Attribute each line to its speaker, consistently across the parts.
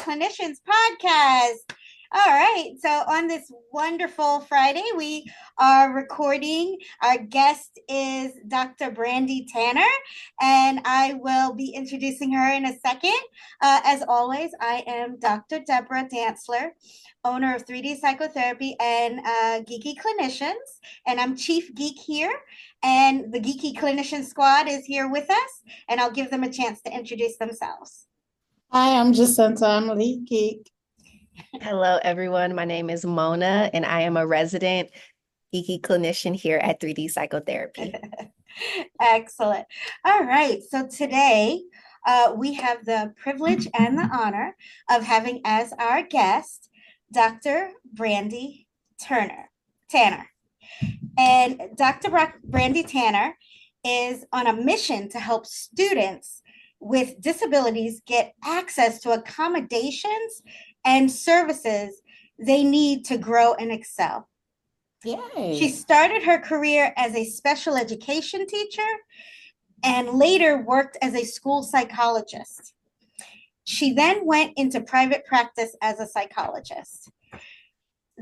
Speaker 1: Clinicians podcast. All right. So on this wonderful Friday, we are recording. Our guest is Dr. Brandi Tanner, and I will be introducing her in a second. As always, I am Dr. Deborah Dantzler, owner of 3D Psychotherapy and Geeky Clinicians, and I'm Chief Geek here. And the Geeky Clinician Squad is here with us, and I'll give them a chance to introduce themselves.
Speaker 2: Hi, I'm Jacinta. I'm a lead geek.
Speaker 3: Hello, everyone. My name is Mona, and I am a resident geeky clinician here at 3D Psychotherapy.
Speaker 1: Excellent. All right. So today we have the privilege and the honor of having as our guest Dr. Brandi Tanner. And Dr. Brandi Tanner is on a mission to help students with disabilities get access to accommodations and services they need to grow and excel.
Speaker 2: Yay.
Speaker 1: She started her career as a special education teacher and later worked as a school psychologist. She then went into private practice as a psychologist.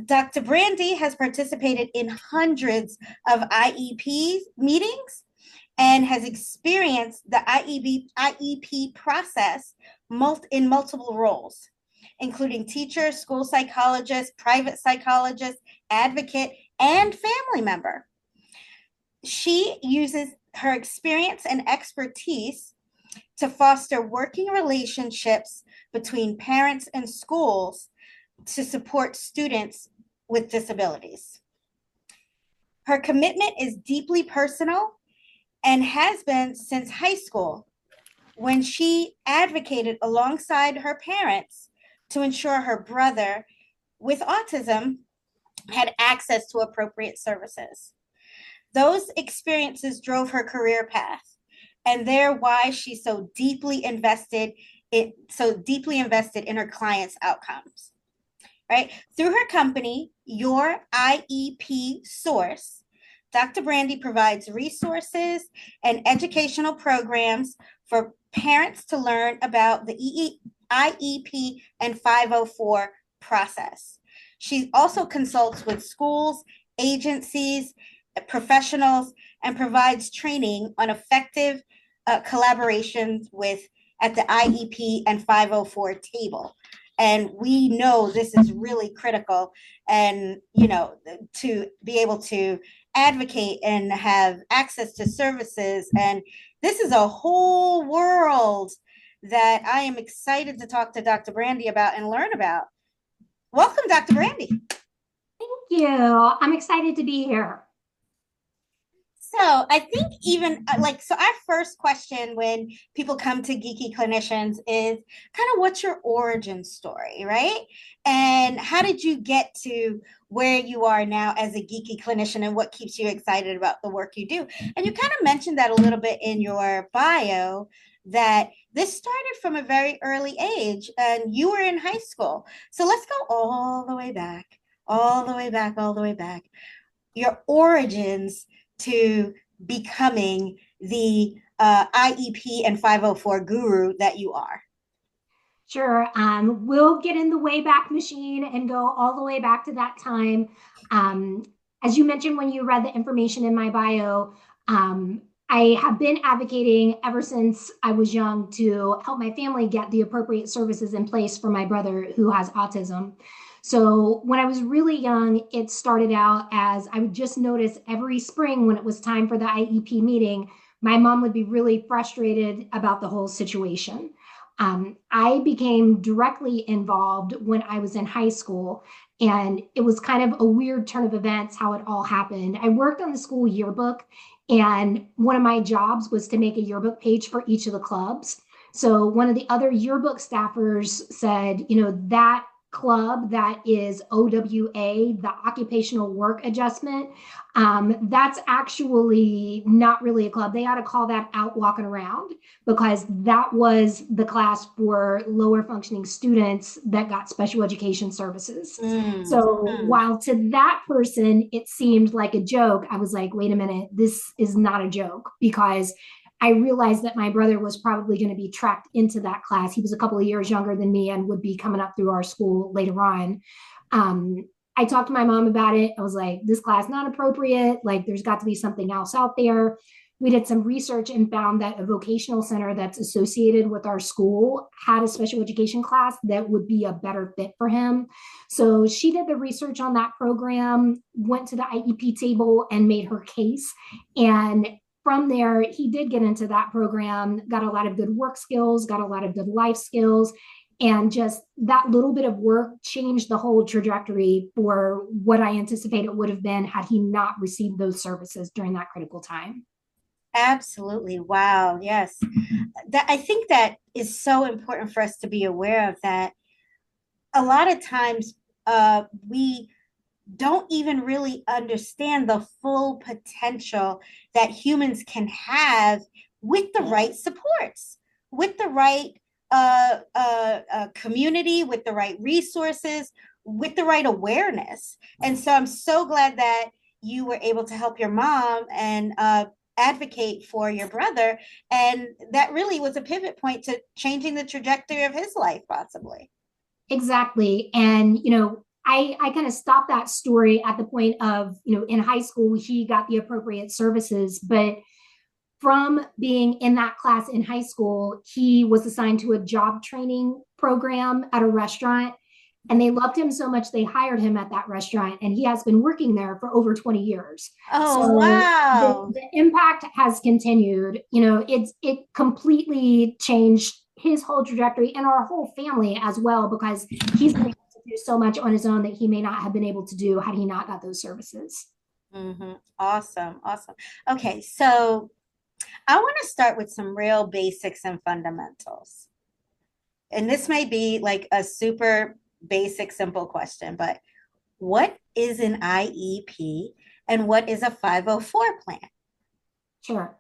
Speaker 1: Dr. Brandi has participated in hundreds of IEP meetings and has experienced the IEP process in multiple roles, including teacher, school psychologist, private psychologist, advocate, and family member. She uses her experience and expertise to foster working relationships between parents and schools to support students with disabilities. Her commitment is deeply personal and has been since high school, when she advocated alongside her parents to ensure her brother with autism had access to appropriate services. Those experiences drove her career path, and they're why she's so deeply invested in her clients' outcomes. Right? Through her company, Your IEP Source, Dr. Brandi provides resources and educational programs for parents to learn about the IEP and 504 process. She also consults with schools, agencies, professionals, and provides training on effective collaborations at the IEP and 504 table. And we know this is really critical, and to be able to advocate and have access to services. And this is a whole world that I am excited to talk to Dr. Brandi about and learn about. Welcome, Dr. Brandi.
Speaker 4: Thank you. I'm excited to be here.
Speaker 1: So I think our first question when people come to Geeky Clinicians is kind of what's your origin story, right? And how did you get to where you are now as a geeky clinician, and what keeps you excited about the work you do? And you kind of mentioned that a little bit in your bio, that this started from a very early age and you were in high school. So let's go all the way back. Your origins to becoming the IEP and 504 guru that you are.
Speaker 4: Sure. We'll get in the Wayback Machine and go all the way back to that time. As you mentioned when you read the information in my bio, I have been advocating ever since I was young to help my family get the appropriate services in place for my brother who has autism. So when I was really young, it started out as I would just notice every spring when it was time for the IEP meeting, my mom would be really frustrated about the whole situation. I became directly involved when I was in high school, and it was kind of a weird turn of events how it all happened. I worked on the school yearbook, and one of my jobs was to make a yearbook page for each of the clubs. So one of the other yearbook staffers said, that club that is OWA, the occupational work adjustment, that's actually not really a club. They ought to call that out walking around, because that was the class for lower functioning students that got special education services. While to that person, it seemed like a joke, I was like, wait a minute, this is not a joke, because I realized that my brother was probably going to be tracked into that class. He was a couple of years younger than me and would be coming up through our school later on. I talked to my mom about it. I was like, this class not appropriate. Like, there's got to be something else out there. We did some research and found that a vocational center that's associated with our school had a special education class that would be a better fit for him. So she did the research on that program, went to the IEP table and made her case. And from there, he did get into that program, got a lot of good work skills, got a lot of good life skills. And just that little bit of work changed the whole trajectory for what I anticipate it would have been had he not received those services during that critical time.
Speaker 1: Absolutely. Wow. Yes. I think that is so important for us to be aware of, that a lot of times we don't even really understand the full potential that humans can have with the right supports, with the right community, with the right resources, with the right awareness. And so I'm so glad that you were able to help your mom and advocate for your brother. And that really was a pivot point to changing the trajectory of his life, possibly.
Speaker 4: Exactly. And, I kind of stopped that story at the point of, in high school, he got the appropriate services, but from being in that class in high school, he was assigned to a job training program at a restaurant, and they loved him so much they hired him at that restaurant, and he has been working there for over 20 years.
Speaker 1: Oh,
Speaker 4: So
Speaker 1: wow.
Speaker 4: the impact has continued. It completely changed his whole trajectory and our whole family as well, because he's been able to do so much on his own that he may not have been able to do had he not got those services.
Speaker 1: Mm-hmm. Awesome. Awesome. Okay. So I want to start with some real basics and fundamentals. And this may be like a super basic, simple question, but what is an IEP and what is a 504 plan?
Speaker 4: Sure.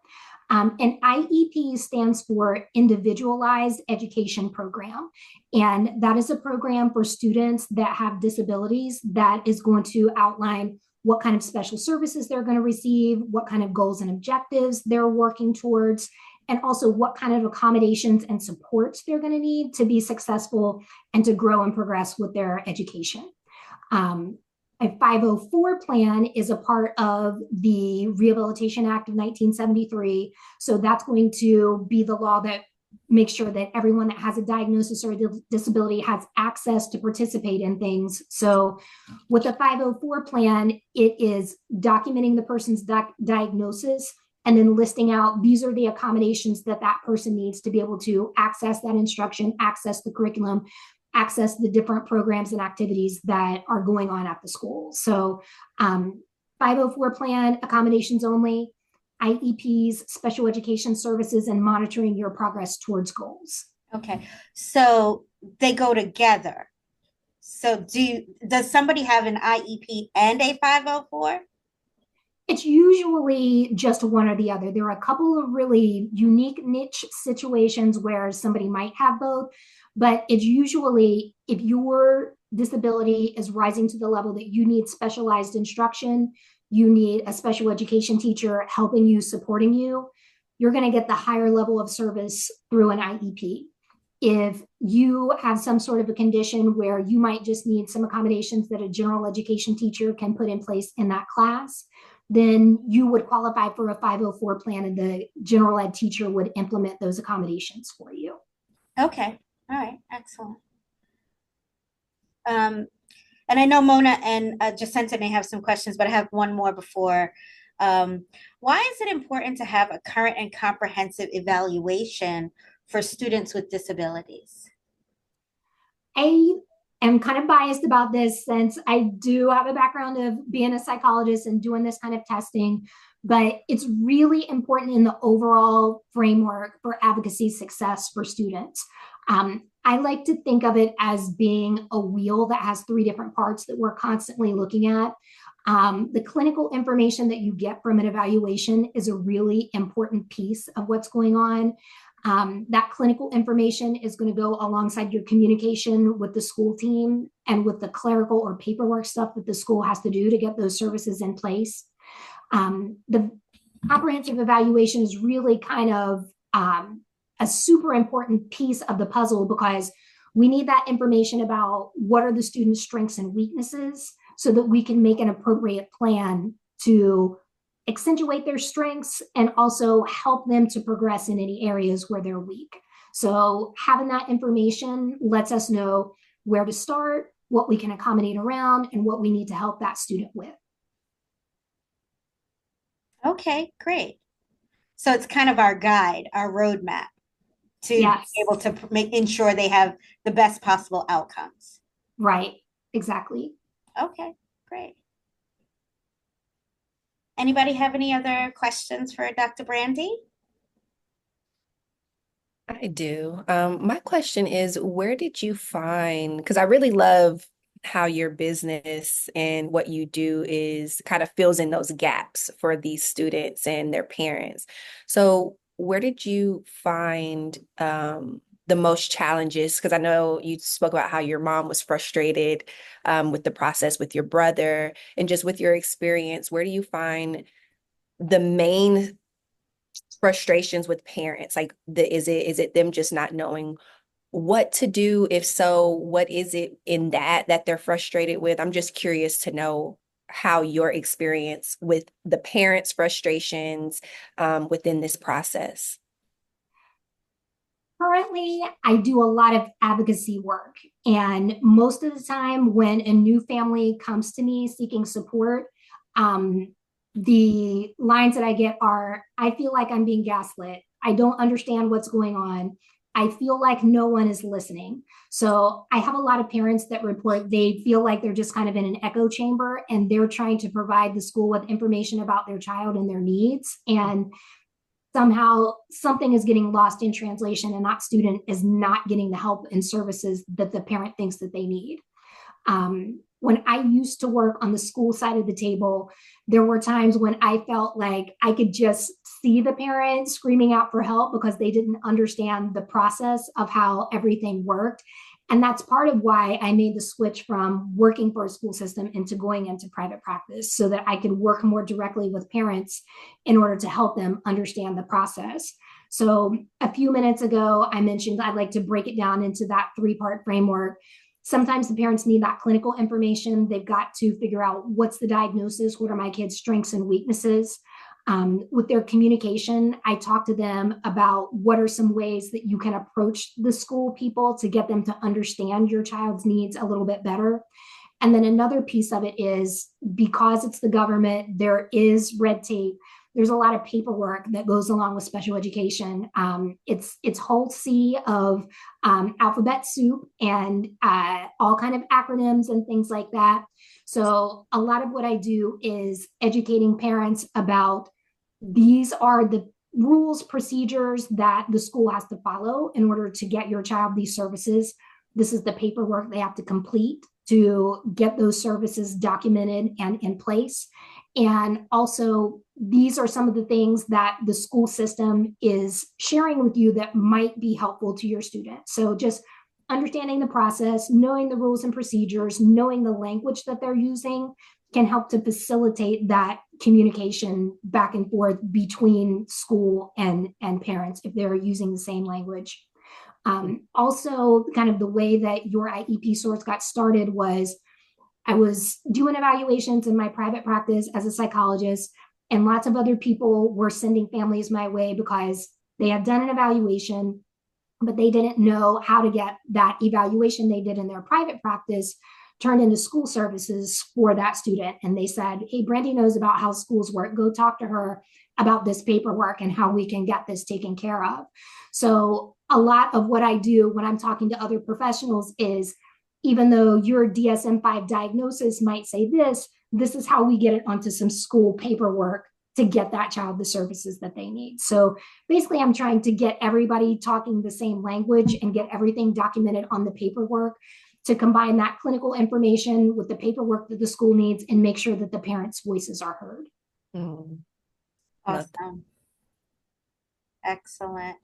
Speaker 4: An IEP stands for Individualized Education Program. And that is a program for students that have disabilities that is going to outline what kind of special services they're going to receive, what kind of goals and objectives they're working towards, and also what kind of accommodations and supports they're going to need to be successful and to grow and progress with their education. A 504 plan is a part of the Rehabilitation Act of 1973. So that's going to be the law that makes sure that everyone that has a diagnosis or a disability has access to participate in things. So with a 504 plan, it is documenting the person's diagnosis and then listing out, these are the accommodations that that person needs to be able to access that instruction, access the curriculum, access the different programs and activities that are going on at the school. So 504 plan, accommodations only, IEPs, special education services, and monitoring your progress towards goals.
Speaker 1: Okay. So they go together. So does somebody have an IEP and a 504?
Speaker 4: It's usually just one or the other. There are a couple of really unique niche situations where somebody might have both, but it's usually if your disability is rising to the level that you need specialized instruction, you need a special education teacher helping you, supporting you, you're going to get the higher level of service through an IEP. If you have some sort of a condition where you might just need some accommodations that a general education teacher can put in place in that class, then you would qualify for a 504 plan and the general ed teacher would implement those accommodations for you.
Speaker 1: Okay. All right. Excellent. And I know Mona and Jacinta may have some questions, but I have one more before. Why is it important to have a current and comprehensive evaluation for students with disabilities?
Speaker 4: I am kind of biased about this since I do have a background of being a psychologist and doing this kind of testing, but it's really important in the overall framework for advocacy success for students. I like to think of it as being a wheel that has three different parts that we're constantly looking at. The clinical information that you get from an evaluation is a really important piece of what's going on. That clinical information is going to go alongside your communication with the school team and with the clerical or paperwork stuff that the school has to do to get those services in place. The comprehensive evaluation is really kind of a super important piece of the puzzle, because we need that information about what are the students' strengths and weaknesses so that we can make an appropriate plan to accentuate their strengths and also help them to progress in any areas where they're weak. So having that information lets us know where to start, what we can accommodate around, and what we need to help that student with.
Speaker 1: Okay, great. So it's kind of our guide, our roadmap to
Speaker 4: Yes.
Speaker 1: be able to ensure they have the best possible outcomes.
Speaker 4: Right, exactly.
Speaker 1: Okay, great. Anybody have any other questions for Dr. Brandi?
Speaker 3: I do. My question is, where did you find, because I really love how your business and what you do is kind of fills in those gaps for these students and their parents. So where did you find the most challenges? Because I know you spoke about how your mom was frustrated with the process with your brother, and just with your experience, where do you find the main frustrations with parents? Like, is it them just not knowing what to do? If so, what is it in that they're frustrated with? I'm just curious to know how your experience with the parents' frustrations within this process.
Speaker 4: Currently, I do a lot of advocacy work. And most of the time, when a new family comes to me seeking support, the lines that I get are, I feel like I'm being gaslit. I don't understand what's going on. I feel like no one is listening. So I have a lot of parents that report they feel like they're just kind of in an echo chamber, and they're trying to provide the school with information about their child and their needs. And somehow something is getting lost in translation, and that student is not getting the help and services that the parent thinks that they need. When I used to work on the school side of the table, there were times when I felt like I could just see the parent screaming out for help because they didn't understand the process of how everything worked. And that's part of why I made the switch from working for a school system into going into private practice, so that I could work more directly with parents in order to help them understand the process. So a few minutes ago, I mentioned I'd like to break it down into that three-part framework. Sometimes the parents need that clinical information. They've got to figure out what's the diagnosis, what are my kids' strengths and weaknesses. With their communication, I talk to them about what are some ways that you can approach the school people to get them to understand your child's needs a little bit better. And then another piece of it is, because it's the government, there is red tape. There's a lot of paperwork that goes along with special education. It's whole sea of alphabet soup and all kind of acronyms and things like that. So a lot of what I do is educating parents about, these are the rules, procedures that the school has to follow in order to get your child these services. This is the paperwork they have to complete to get those services documented and in place. And also, these are some of the things that the school system is sharing with you that might be helpful to your student. So just understanding the process, knowing the rules and procedures, knowing the language that they're using can help to facilitate that communication back and forth between school and parents if they're using the same language. Also, kind of the way that Your IEP Source got started was, I was doing evaluations in my private practice as a psychologist, and lots of other people were sending families my way because they had done an evaluation, but they didn't know how to get that evaluation they did in their private practice turned into school services for that student. And they said, hey, Brandi knows about how schools work. Go talk to her about this paperwork and how we can get this taken care of. So a lot of what I do when I'm talking to other professionals is, even though your DSM-5 diagnosis might say this, this is how we get it onto some school paperwork to get that child the services that they need. So basically, I'm trying to get everybody talking the same language and get everything documented on the paperwork, to combine that clinical information with the paperwork that the school needs and make sure that the parents' voices are heard.
Speaker 3: Mm.
Speaker 1: Awesome. Excellent.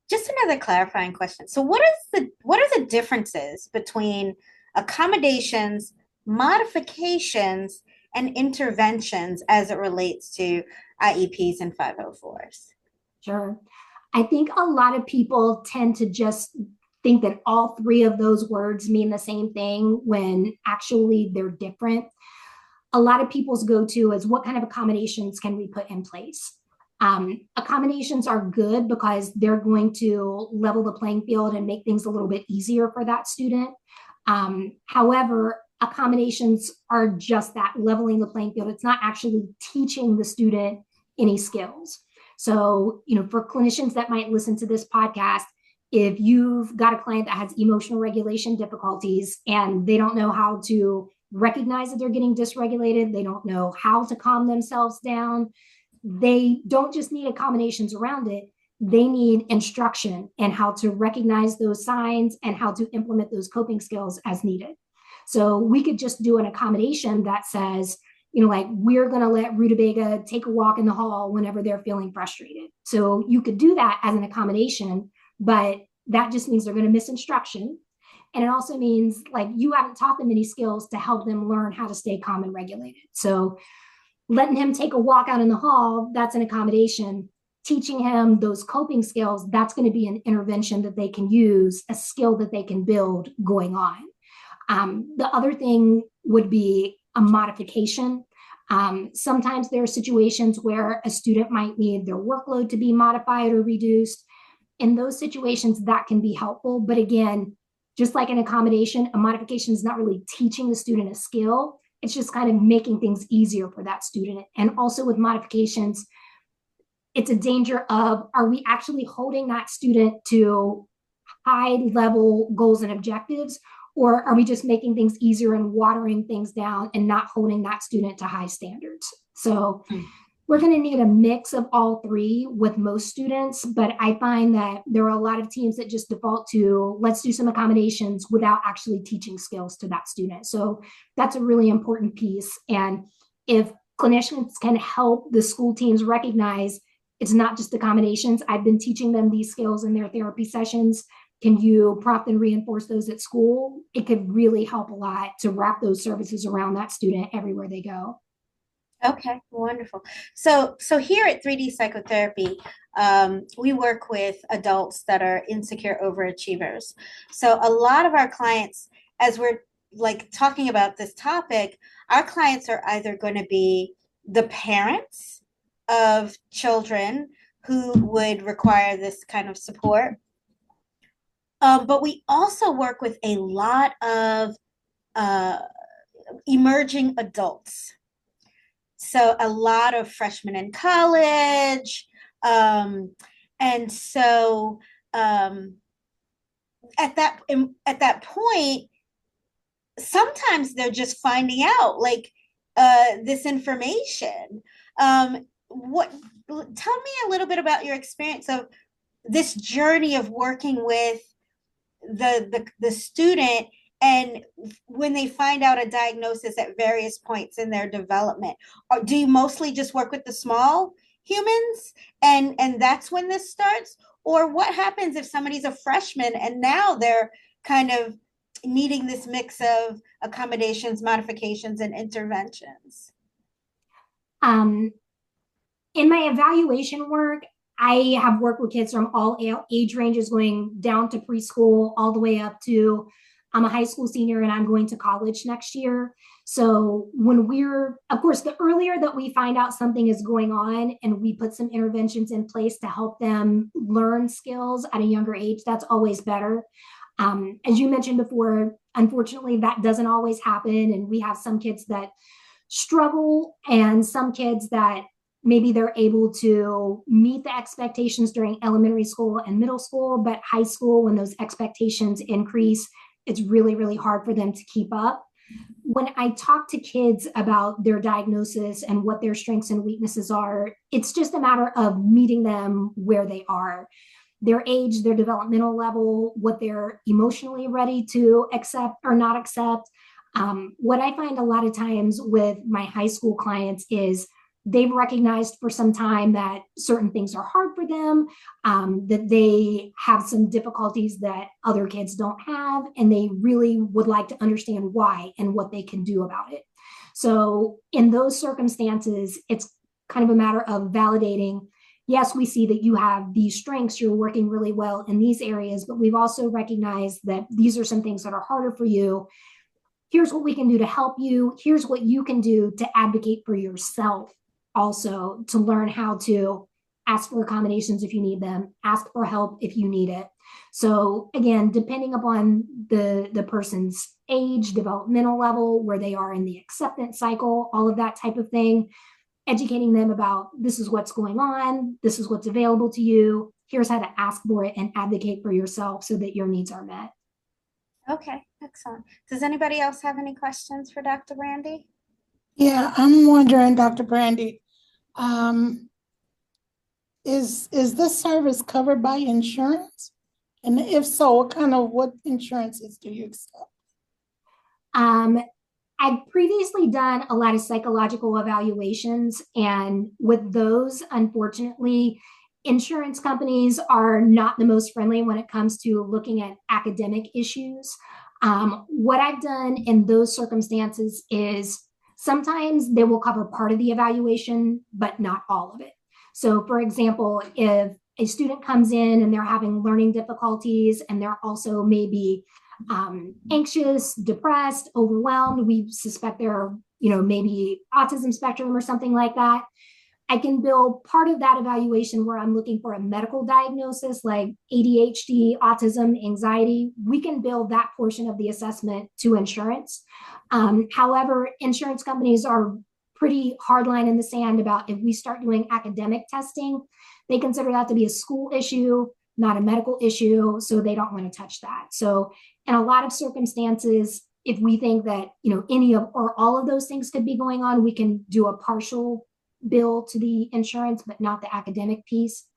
Speaker 1: Just another clarifying question. So what are the differences between accommodations, modifications, and interventions as it relates to IEPs and 504s?
Speaker 4: Sure. I think a lot of people tend to just think that all three of those words mean the same thing when actually they're different. A lot of people's go-to is what kind of accommodations can we put in place? Accommodations are good because they're going to level the playing field and make things a little bit easier for that student. However, accommodations are just that, leveling the playing field. It's not actually teaching the student any skills. So, for clinicians that might listen to this podcast, if you've got a client that has emotional regulation difficulties and they don't know how to recognize that they're getting dysregulated, they don't know how to calm themselves down, they don't just need accommodations around it, they need instruction and how to recognize those signs and how to implement those coping skills as needed. So we could just do an accommodation that says, like, we're going to let rutabaga take a walk in the hall whenever they're feeling frustrated. So you could do that as an accommodation, but that just means they're going to miss instruction. And it also means, like, you haven't taught them any skills to help them learn how to stay calm and regulated. So letting him take a walk out in the hall, that's an accommodation. Teaching him those coping skills, that's going to be an intervention that they can use, a skill that they can build going on. The other thing would be a modification. Sometimes there are situations where a student might need their workload to be modified or reduced. In those situations, that can be helpful. But again, just like an accommodation, a modification is not really teaching the student a skill. It's just kind of making things easier for that student. And also with modifications, it's a danger of, are we actually holding that student to high level goals and objectives? Or are we just making things easier and watering things down and not holding that student to high standards? So we're going to need a mix of all three with most students, but I find that there are a lot of teams that just default to, let's do some accommodations without actually teaching skills to that student. So that's a really important piece. And if clinicians can help the school teams recognize it's not just accommodations, I've been teaching them these skills in their therapy sessions, can you prompt and reinforce those at school? It could really help a lot to wrap those services around that student everywhere they go.
Speaker 1: Okay, wonderful. So here at 3D Psychotherapy, we work with adults that are insecure overachievers. So a lot of our clients, as we're like talking about this topic, our clients are either going to be the parents of children who would require this kind of support. But we also work with a lot of emerging adults. So a lot of freshmen in college. And so at that point, sometimes they're just finding out like this information. Tell me a little bit about your experience of this journey of working with the student, and when they find out a diagnosis at various points in their development. Or do you mostly just work with the small humans and that's when this starts? Or what happens if somebody's a freshman and now they're kind of needing this mix of accommodations, modifications, and interventions?
Speaker 4: In my evaluation work, I have worked with kids from all age ranges, going down to preschool, all the way up to I'm a high school senior and I'm going to college next year. So of course, the earlier that we find out something is going on and we put some interventions in place to help them learn skills at a younger age, that's always better. As you mentioned before, unfortunately, that doesn't always happen. And we have some kids that struggle and some kids that maybe they're able to meet the expectations during elementary school and middle school, but high school, when those expectations increase, it's really, really hard for them to keep up. When I talk to kids about their diagnosis and what their strengths and weaknesses are, it's just a matter of meeting them where they are, their age, their developmental level, what they're emotionally ready to accept or not accept. What I find a lot of times with my high school clients is they've recognized for some time that certain things are hard for them, that they have some difficulties that other kids don't have, and they really would like to understand why and what they can do about it. So in those circumstances, it's kind of a matter of validating, yes, we see that you have these strengths, you're working really well in these areas, but we've also recognized that these are some things that are harder for you. Here's what we can do to help you. Here's what you can do to advocate for yourself, also to learn how to ask for accommodations if you need them, ask for help if you need it. So again, depending upon the person's age, developmental level, where they are in the acceptance cycle, all of that type of thing, educating them about this is what's going on, this is what's available to you, here's how to ask for it and advocate for yourself so that your needs are met.
Speaker 1: Okay, excellent. Does anybody else have any questions for Dr. Brandi?
Speaker 2: Yeah, I'm wondering, Dr. Brandi, is this service covered by insurance? And if so, what insurances do you accept?
Speaker 4: I've previously done a lot of psychological evaluations, and with those, unfortunately, insurance companies are not the most friendly when it comes to looking at academic issues. What I've done in those circumstances is sometimes they will cover part of the evaluation, but not all of it. So, for example, if a student comes in and they're having learning difficulties and they're also maybe anxious, depressed, overwhelmed, we suspect they're, maybe autism spectrum or something like that, I can bill part of that evaluation where I'm looking for a medical diagnosis like ADHD, autism, anxiety. We can bill that portion of the assessment to insurance. However, insurance companies are pretty hard line in the sand about if we start doing academic testing, they consider that to be a school issue, not a medical issue, so they don't want to touch that. So in a lot of circumstances, if we think that, any of or all of those things could be going on, we can do a partial bill to the insurance, but not the academic piece.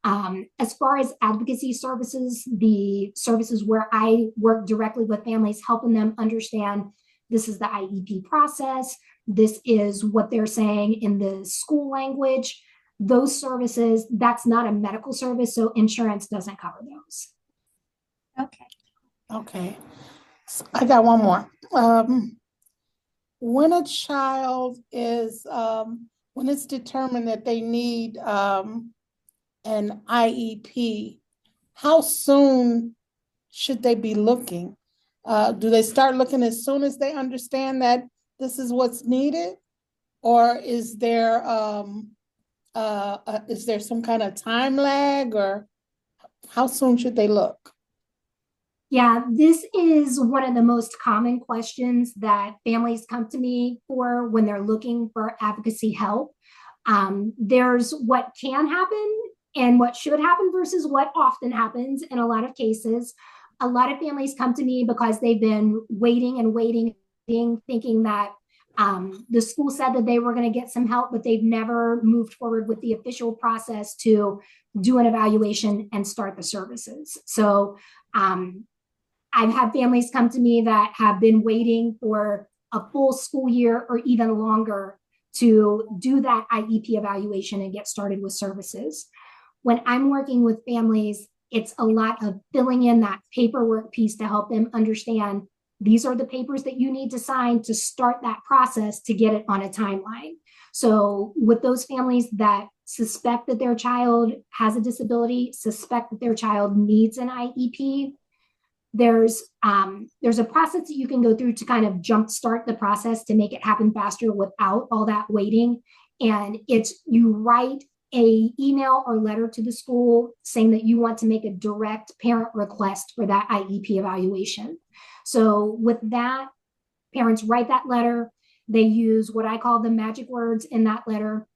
Speaker 4: As far as advocacy services, the services where I work directly with families, helping them understand this is the IEP process, this is what they're saying in the school language, those services, that's not a medical service, so insurance doesn't cover those.
Speaker 2: Okay. So I got one more. When a child is, when it's determined that they need an IEP, how soon should they be looking? Do they start looking as soon as they understand that this is what's needed? Or is there some kind of time lag, or how soon should they look?
Speaker 4: Yeah, this is one of the most common questions that families come to me for when they're looking for advocacy help. There's what can happen and what should happen versus what often happens in a lot of cases. A lot of families come to me because they've been waiting and waiting, thinking that the school said that they were going to get some help, but they've never moved forward with the official process to do an evaluation and start the services. So I've had families come to me that have been waiting for a full school year or even longer to do that IEP evaluation and get started with services. When I'm working with families, it's a lot of filling in that paperwork piece to help them understand these are the papers that you need to sign to start that process to get it on a timeline. So with those families that suspect that their child has a disability, suspect that their child needs an IEP, there's a process that you can go through to kind of jumpstart the process to make it happen faster without all that waiting. And it's you write a email or letter to the school saying that you want to make a direct parent request for that IEP evaluation. So with that, parents write that letter. They use what I call the magic words in that letter.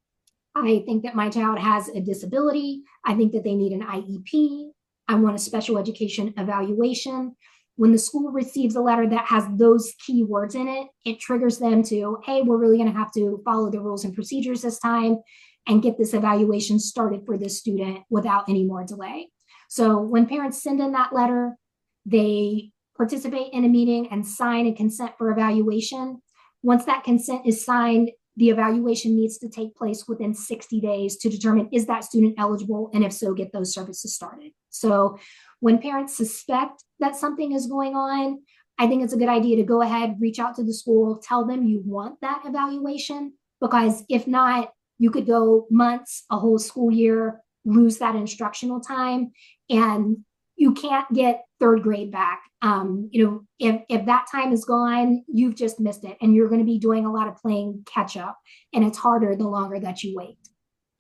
Speaker 4: I think that my child has a disability. I think that they need an IEP. I want a special education evaluation. When the school receives a letter that has those key words in it, it triggers them to, hey, we're really going to have to follow the rules and procedures this time and get this evaluation started for this student without any more delay. So when parents send in that letter, they participate in a meeting and sign a consent for evaluation. Once that consent is signed, the evaluation needs to take place within 60 days to determine is that student eligible, and if so, get those services started. So when parents suspect that something is going on, I think it's a good idea to go ahead, reach out to the school, tell them you want that evaluation, because if not, You could go months, a whole school year, lose that instructional time, and you can't get third grade back. If that time is gone, you've just missed it, and you're going to be doing a lot of playing catch up, and it's harder the longer that you wait.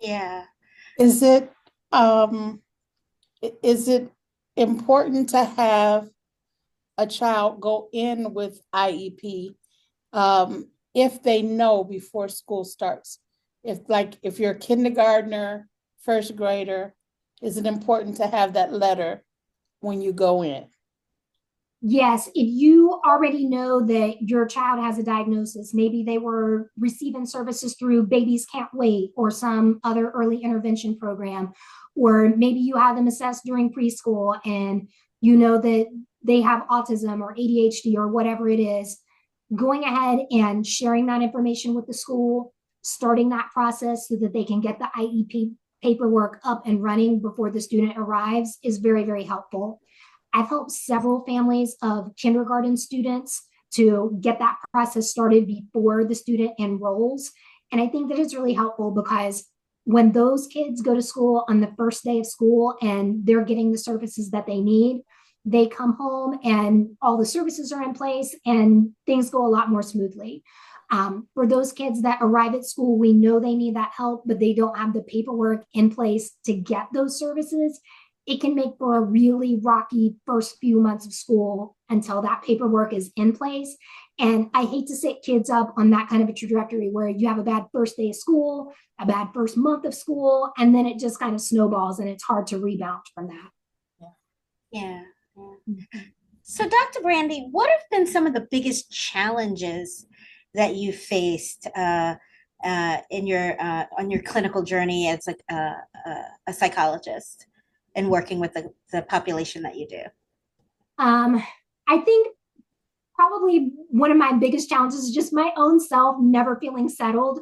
Speaker 1: Yeah.
Speaker 2: Is it is it important to have a child go in with IEP if they know before school starts? If you're a kindergartner, first grader, is it important to have that letter when you go in?
Speaker 4: Yes, if you already know that your child has a diagnosis, maybe they were receiving services through Babies Can't Wait or some other early intervention program, or maybe you have them assessed during preschool and you know that they have autism or ADHD or whatever it is, going ahead and sharing that information with the school, starting that process so that they can get the IEP paperwork up and running before the student arrives is very, very helpful. I've helped several families of kindergarten students to get that process started before the student enrolls. And I think that it's really helpful because when those kids go to school on the first day of school and they're getting the services that they need, they come home and all the services are in place and things go a lot more smoothly. For those kids that arrive at school, we know they need that help, but they don't have the paperwork in place to get those services. It can make for a really rocky first few months of school until that paperwork is in place. And I hate to set kids up on that kind of a trajectory where you have a bad first day of school, a bad first month of school, and then it just kind of snowballs and it's hard to rebound from that.
Speaker 1: Yeah. So, Dr. Brandi, what have been some of the biggest challenges that you faced in your on your clinical journey as like a psychologist and working with the population that you do?
Speaker 4: I think probably one of my biggest challenges is just my own self never feeling settled.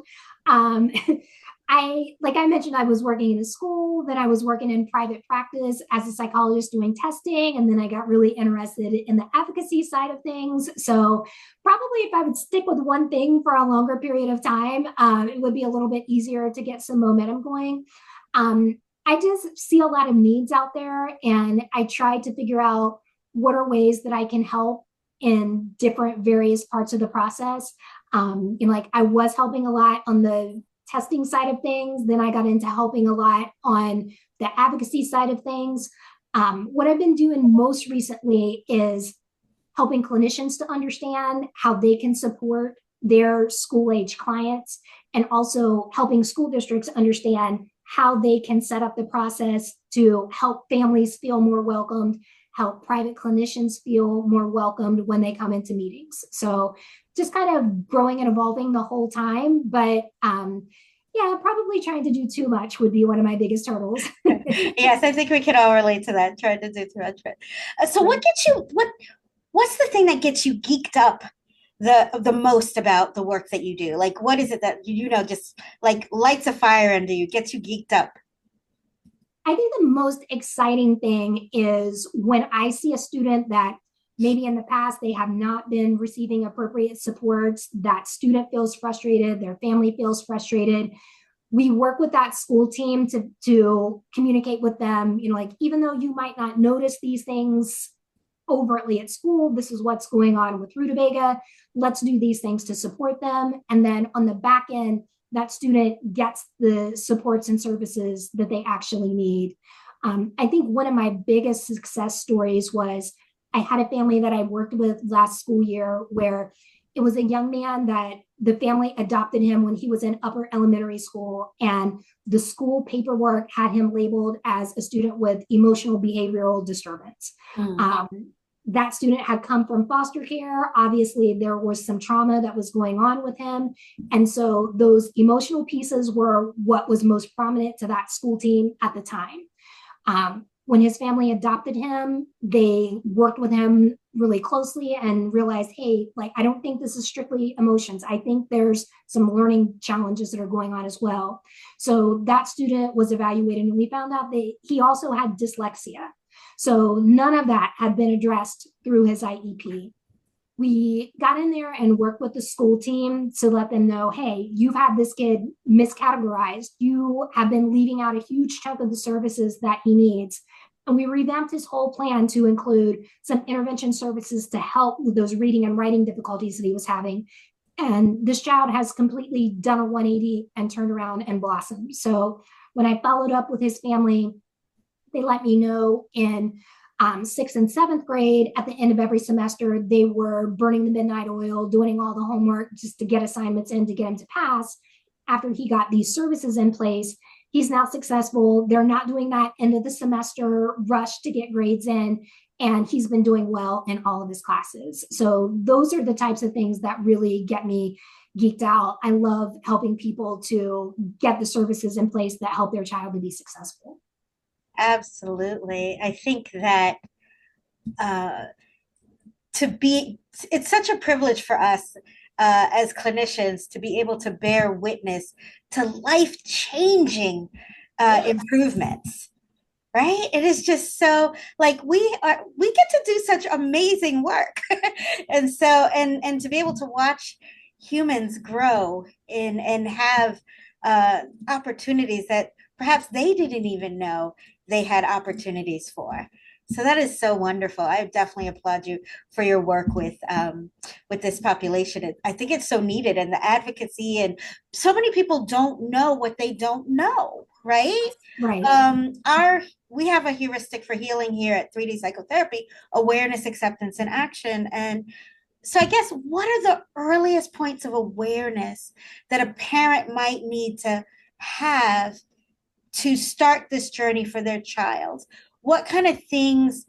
Speaker 4: Like I mentioned, I was working in a school, then I was working in private practice as a psychologist doing testing, and then I got really interested in the advocacy side of things. So probably if I would stick with one thing for a longer period of time, it would be a little bit easier to get some momentum going. I just see a lot of needs out there, and I try to figure out what are ways that I can help in different various parts of the process. Like I was helping a lot on the testing side of things. Then I got into helping a lot on the advocacy side of things. What I've been doing most recently is helping clinicians to understand how they can support their school age clients, and also helping school districts understand how they can set up the process to help families feel more welcomed, help private clinicians feel more welcomed when they come into meetings. So just kind of growing and evolving the whole time. But yeah, probably trying to do too much would be one of my biggest hurdles.
Speaker 1: Yes, I think we can all relate to that, trying to do too much. So what gets you, what's the thing that gets you geeked up the most about the work that you do? Like, what is it that, just like lights a fire under you, gets you geeked up?
Speaker 4: I think the most exciting thing is when I see a student that maybe in the past they have not been receiving appropriate supports, that student feels frustrated, their family feels frustrated. We work with that school team to communicate with them, like even though you might not notice these things overtly at school, this is what's going on with rutabaga. Let's do these things to support them. And then on the back end, that student gets the supports and services that they actually need. I think one of my biggest success stories was I had a family that I worked with last school year where it was a young man that the family adopted him when he was in upper elementary school, and the school paperwork had him labeled as a student with emotional behavioral disturbance. That student had come from foster care. Obviously, there was some trauma that was going on with him. And so those emotional pieces were what was most prominent to that school team at the time. When his family adopted him, they worked with him really closely and realized, hey, like, I don't think this is strictly emotions. I think there's some learning challenges that are going on as well. So that student was evaluated, and we found out that he also had dyslexia. So none of that had been addressed through his IEP. We got in there and worked with the school team to let them know, hey, you've had this kid miscategorized. You have been leaving out a huge chunk of the services that he needs. And we revamped his whole plan to include some intervention services to help with those reading and writing difficulties that he was having. And this child has completely done a 180 and turned around and blossomed. So when I followed up with his family, they let me know in 6th and 7th grade, at the end of every semester, they were burning the midnight oil, doing all the homework just to get assignments in to get him to pass. After he got these services in place, he's now successful. They're not doing that end of the semester rush to get grades in, and he's been doing well in all of his classes. So those are the types of things that really get me geeked out. I love helping people to get the services in place that help their child to be successful.
Speaker 1: Absolutely. I think that uh, it's such a privilege for us as clinicians to be able to bear witness to life-changing improvements. Right? It is just so like we get to do such amazing work. And so and to be able to watch humans grow in and have opportunities that perhaps they didn't even know they had opportunities for. So that is so wonderful. I definitely applaud you for your work with this population. I think it's so needed, and the advocacy, and so many people don't know what they don't know, right?
Speaker 4: Right.
Speaker 1: Our We have a heuristic for healing here at 3D Psychotherapy: awareness, acceptance, and action. And so I guess, what are the earliest points of awareness that a parent might need to have to start this journey for their child? What kind of things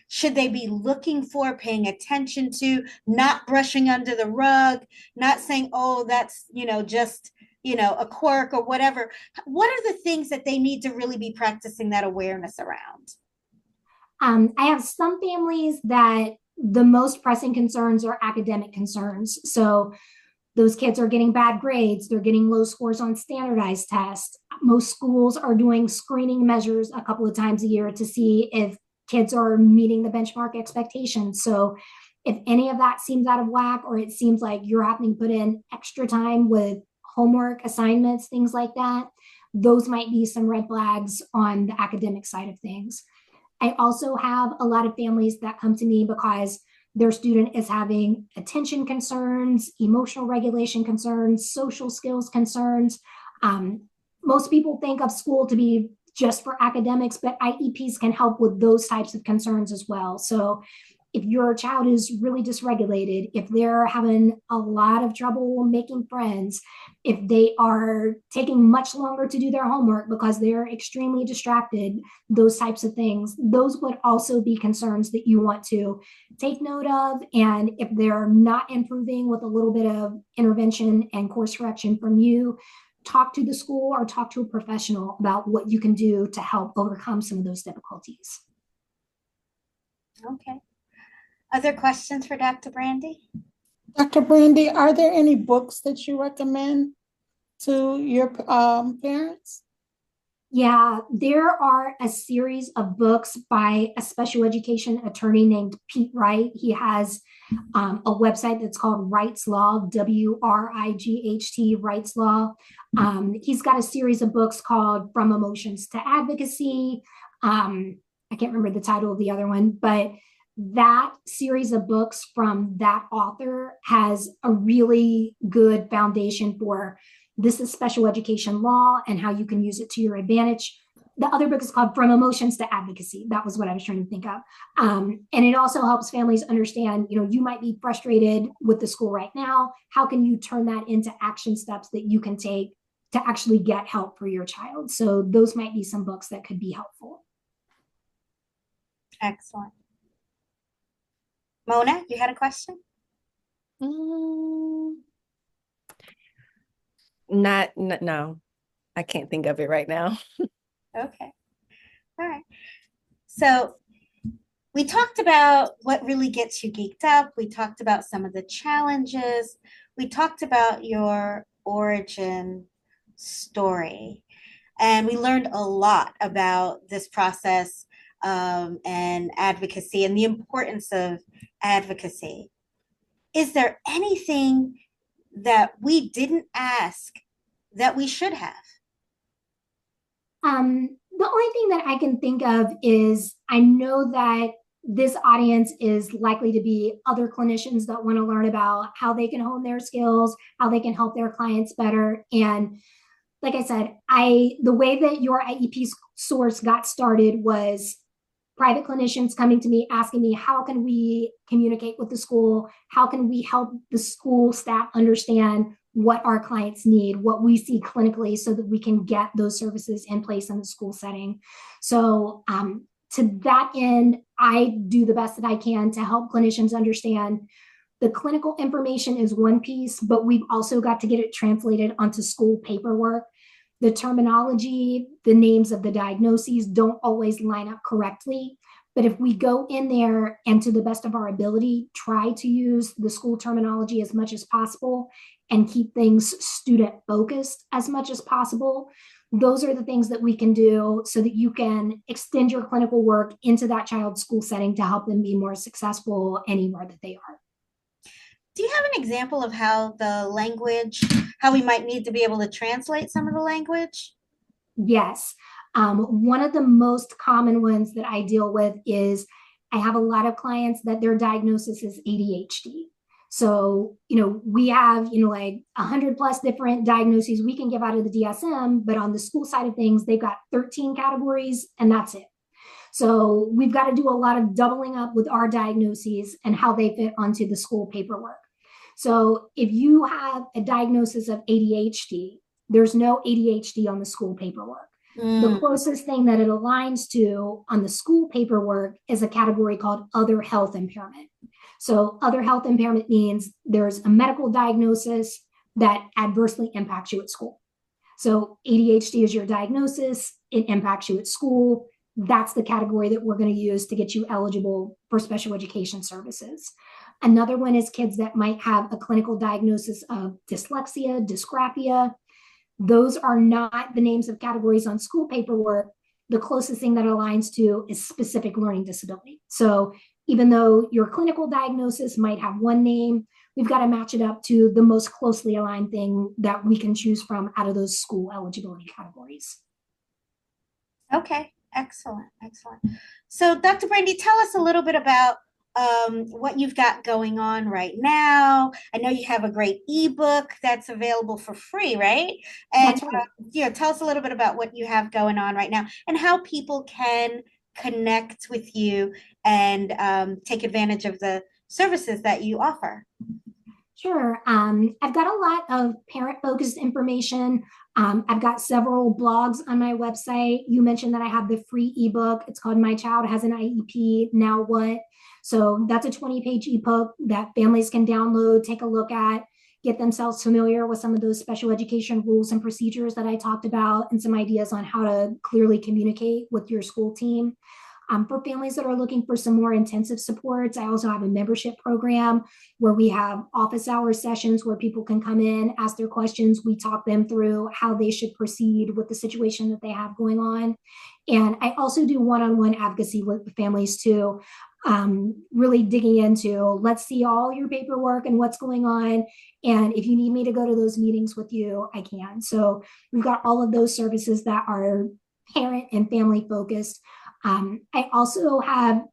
Speaker 1: should they be looking for, paying attention to, not brushing under the rug, not saying, oh, that's, just, a quirk or whatever? What are the things that they need to really be practicing that awareness around?
Speaker 4: I have some families that the most pressing concerns are academic concerns. So those kids are getting bad grades, they're getting low scores on standardized tests. Most schools are doing screening measures a couple of times a year to see if kids are meeting the benchmark expectations. So if any of that seems out of whack, or it seems like you're having to put in extra time with homework, assignments, things like that, those might be some red flags on the academic side of things. I also have a lot of families that come to me because their student is having attention concerns, emotional regulation concerns, social skills concerns. Most people think of school to be just for academics, but IEPs can help with those types of concerns as well. So if your child is really dysregulated, if they're having a lot of trouble making friends, if they are taking much longer to do their homework because they're extremely distracted, those types of things, those would also be concerns that you want to take note of. And if they're not improving with a little bit of intervention and course correction from you, talk to the school or talk to a professional about what you can do to help overcome some of those difficulties.
Speaker 1: Okay. Other questions for Dr. Brandi?
Speaker 2: Dr. Brandi, are there any books that you recommend to your parents?
Speaker 4: Yeah, there are a series of books by a special education attorney named Pete Wright. He has a website that's called Wright's Law, WRIGHT, Wright's Law. He's got a series of books called From Emotions to Advocacy. I can't remember the title of the other one, but that series of books from that author has a really good foundation for this is special education law and how you can use it to your advantage. The other book is called From Emotions to Advocacy. That was what I was trying to think of. And it also helps families understand, you might be frustrated with the school right now. How can you turn that into action steps that you can take to actually get help for your child? So those might be some books that could be helpful.
Speaker 1: Excellent. Mona, you had a question?
Speaker 3: No, I can't think of it right now.
Speaker 1: Okay. All right. So we talked about what really gets you geeked up. We talked about some of the challenges. We talked about your origin story. And we learned a lot about this process and advocacy and the importance of advocacy. Is there anything that we didn't ask that we should have?
Speaker 4: The only thing that I can think of is I know that this audience is likely to be other clinicians that want to learn about how they can hone their skills, how they can help their clients better. And like I said, the way that Your IEP Source got started was private clinicians coming to me asking me, how can we communicate with the school? How can we help the school staff understand what our clients need, what we see clinically, so that we can get those services in place in the school setting? So to that end, I do the best that I can to help clinicians understand the clinical information is one piece, but we've also got to get it translated onto school paperwork. The terminology, the names of the diagnoses don't always line up correctly. But if we go in there and to the best of our ability, try to use the school terminology as much as possible and keep things student focused as much as possible, those are the things that we can do so that you can extend your clinical work into that child's school setting to help them be more successful anywhere that they are.
Speaker 1: Do you have an example of how we might need to be able to translate some of the language?
Speaker 4: Yes. One of the most common ones that I deal with is I have a lot of clients that their diagnosis is ADHD. So, we have, like 100+ different diagnoses we can give out of the DSM, but on the school side of things, they've got 13 categories and that's it. So we've got to do a lot of doubling up with our diagnoses and how they fit onto the school paperwork. So if you have a diagnosis of ADHD, there's no ADHD on the school paperwork. The closest thing that it aligns to on the school paperwork is a category called other health impairment. So other health impairment means there's a medical diagnosis that adversely impacts you at school. So ADHD is your diagnosis, it impacts you at school. That's the category that we're going to use to get you eligible for special education services. Another one is kids that might have a clinical diagnosis of dyslexia, dysgraphia. Those are not the names of categories on school paperwork. The closest thing that aligns to is specific learning disability. So even though your clinical diagnosis might have one name, we've got to match it up to the most closely aligned thing that we can choose from out of those school eligibility categories.
Speaker 1: Okay, excellent. So Dr. Brandi, tell us a little bit about what you've got going on right now. I know you have a great ebook that's available for free, right? And
Speaker 4: That's right.
Speaker 1: tell us a little bit about what you have going on right now and how people can connect with you and take advantage of the services that you offer.
Speaker 4: Sure. I've got a lot of parent-focused information. I've got several blogs on my website. You mentioned that I have the free ebook. It's called My Child Has an IEP, Now What? So that's a 20-page ebook that families can download, take a look at, get themselves familiar with some of those special education rules and procedures that I talked about, and some ideas on how to clearly communicate with your school team. For families that are looking for some more intensive supports, I also have a membership program where we have office hour sessions where people can come in, ask their questions. We talk them through how they should proceed with the situation that they have going on. And I also do one-on-one advocacy with families too, really digging into, let's see all your paperwork and what's going on. And if you need me to go to those meetings with you, I can. So we've got all of those services that are parent and family focused. I also have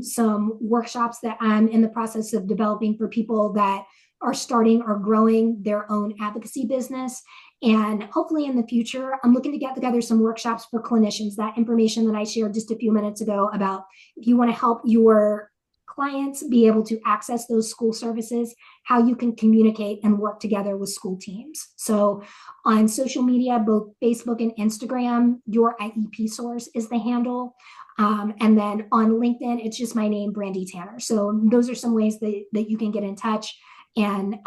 Speaker 4: some workshops that I'm in the process of developing for people that are starting or growing their own advocacy business. And hopefully in the future, I'm looking to get together some workshops for clinicians, that information that I shared just a few minutes ago about if you want to help your clients be able to access those school services, how you can communicate and work together with school teams. So on social media, both Facebook and Instagram, Your IEP Source is the handle. And then on LinkedIn, it's just my name, Brandi Tanner. So those are some ways that you can get in touch. And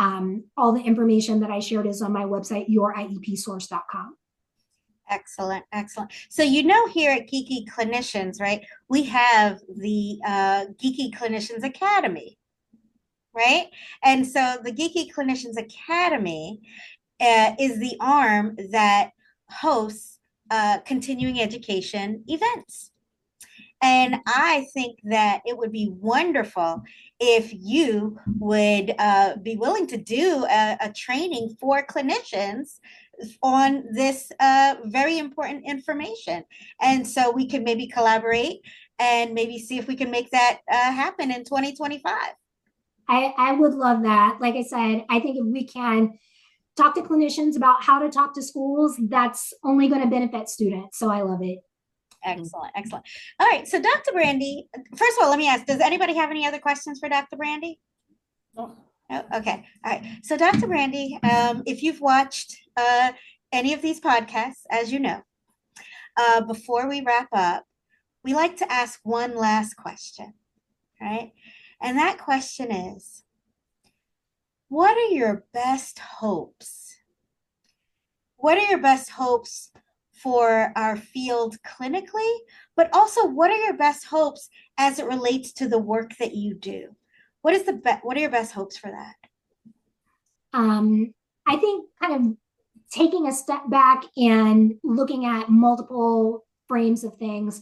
Speaker 4: all the information that I shared is on my website, youriepsource.com.
Speaker 1: Excellent. So here at Geeky Clinicians, right, we have the Geeky Clinicians Academy, right? And so the Geeky Clinicians Academy is the arm that hosts continuing education events. And I think that it would be wonderful if you would be willing to do a training for clinicians on this very important information. And so we can maybe collaborate and maybe see if we can make that happen in 2025.
Speaker 4: I would love that. Like I said, I think if we can talk to clinicians about how to talk to schools, that's only going to benefit students. So I love it.
Speaker 1: Excellent, excellent. All right, so Dr. Brandi, first of all, let me ask, does anybody have any other questions for Dr. Brandi?
Speaker 2: Oh,
Speaker 1: No? Okay, all right. So Dr. Brandi, if you've watched any of these podcasts, as you know, before we wrap up, we like to ask one last question, right? And that question is, what are your best hopes? What are your best hopes for our field clinically, but also what are your best hopes as it relates to the work that you do? What are your best hopes for that?
Speaker 4: I think kind of taking a step back and looking at multiple frames of things,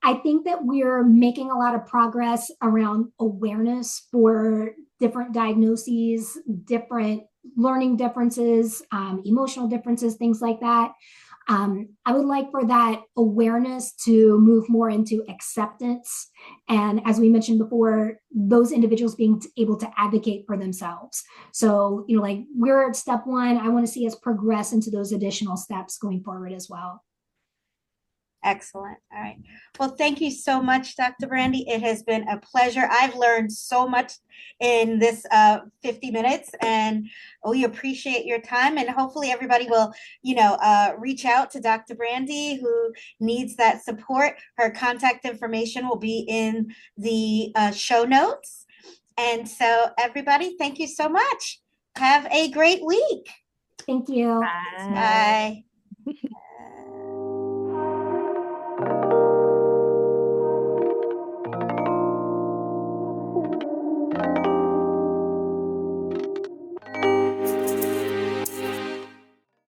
Speaker 4: I think that we're making a lot of progress around awareness for different diagnoses, different learning differences, emotional differences, things like that. I would like for that awareness to move more into acceptance. And as we mentioned before, those individuals being able to advocate for themselves. So, like we're at step one, I want to see us progress into those additional steps going forward as well.
Speaker 1: Excellent. All right. Well, thank you so much, Dr. Brandi. It has been a pleasure. I've learned so much in this 50 minutes, and we appreciate your time. And hopefully everybody will, reach out to Dr. Brandi who needs that support. Her contact information will be in the show notes. And so everybody, thank you so much. Have a great week.
Speaker 4: Thank you.
Speaker 3: Bye.
Speaker 1: Bye.